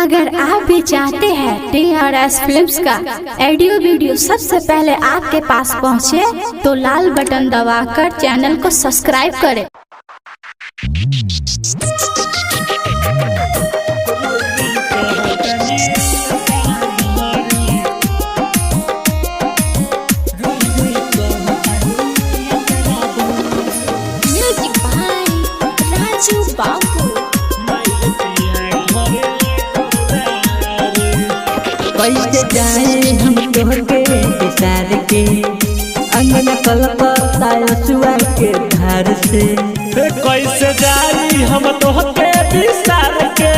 अगर आप भी चाहते हैं TRS फिल्म्स का ऑडियो वीडियो सबसे पहले आपके पास पहुंचे, तो लाल बटन दबाकर चैनल को सब्सक्राइब करें। म्यूजिक बाय राजू बाबू। कैसे जाए हम तोहके बिसार के अंगना कलपता सुआ के धार से। कैसे जाई हम तोहके बिसार के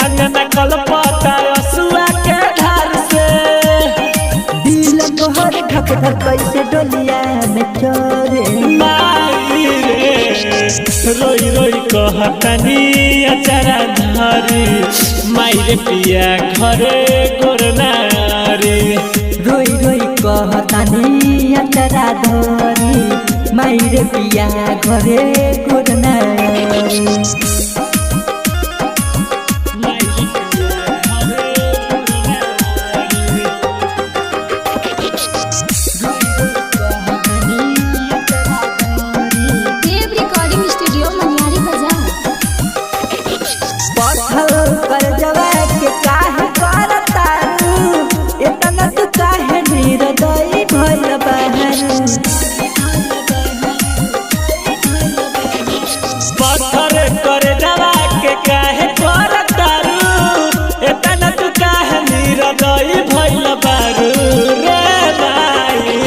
अंगना कलपता सुआ के धार से। दिल तोहर धक धक कैसे डोलिया में चोरे। माई रे रोई रोई कहतनी अचारा धारी, माई रे पिया घरे गोरनारी। रोई रोई कहतानी अचरा धरी, माई रे पिया घरे गोरनारी।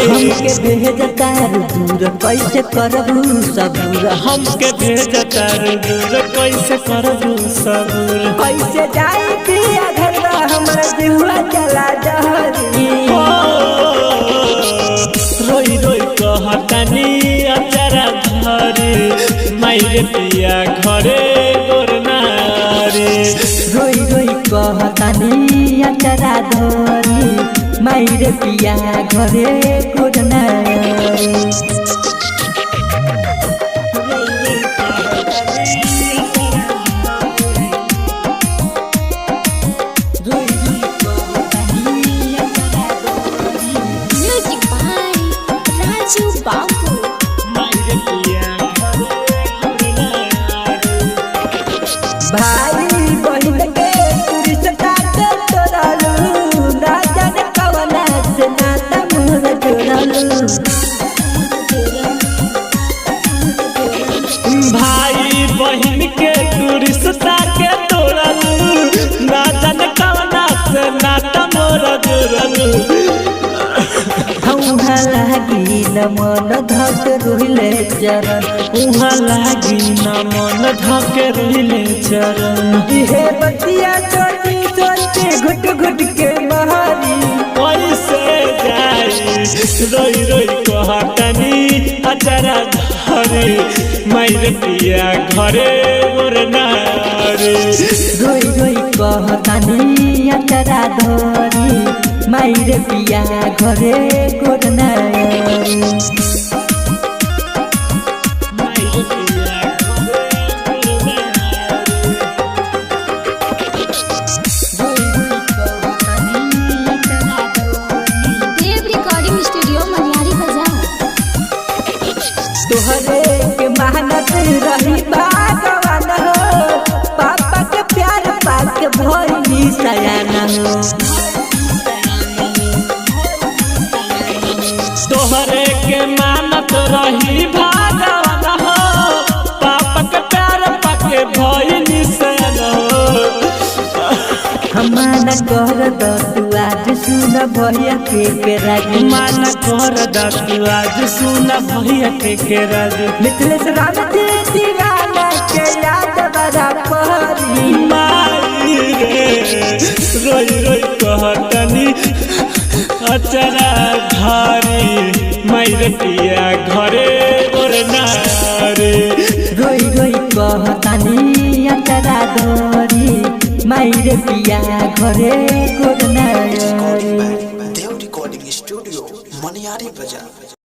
हमके भेजता दूर कैसे करबू सबूर। हमके भेजता दूर कैसे करबू सबूर। कैसे जाई पिया घर हमरा दिहुआ चला जहरी। रोई रोई कहतनी अचारा धरी, माई रे पिया घरे गोरनारी। रोई रोई कहतनी अचरा धरी, माई रे पिया घरे गोरनारी। भाई बहिन के रिश्ता के तोड़लू, ना जाने कवना से नाता मोर जोड़लू। भाई बहिन के रिश्ता के तोड़लू, ना जाने कवना से नाता मोर जोड़लू। उहाँ लागी न मन धक रोहिले चरण, उहाँ लागी न मन धके रोहिले चरण। इहे बतिया सोची सोची घुट घुट के बहारी। कैसे जाई रोई रोई कहतनी अचारा धरी, माई रे पिया घरे गोरनारी। रोई रोई कहतानी अचरा धरी, माई रे पिया घरे गोरनारी। तोहरे के मेहनत रही भगवान हो, पापा के प्यार पाक भइली सयान हो। तोहरे के मेहनत रही भगवान हो, पापा के प्यार पाके भइली सयान हो। हमारा कर दू आज सुन भैया के राज। माना कर दू आज सुन भैया के राज। मिथिलेश राम जी दीवाना के याद बड़ा पहरी। माई रे रोई रोई कहतनी अचरा धारी, माई रे पिया घरे गोरनारी। रोई रोई कहतानी अचरा धरी, माई रे पिया घरे गोरनारी। देव रिकॉर्डिंग स्टूडियो मनियारी बाजार।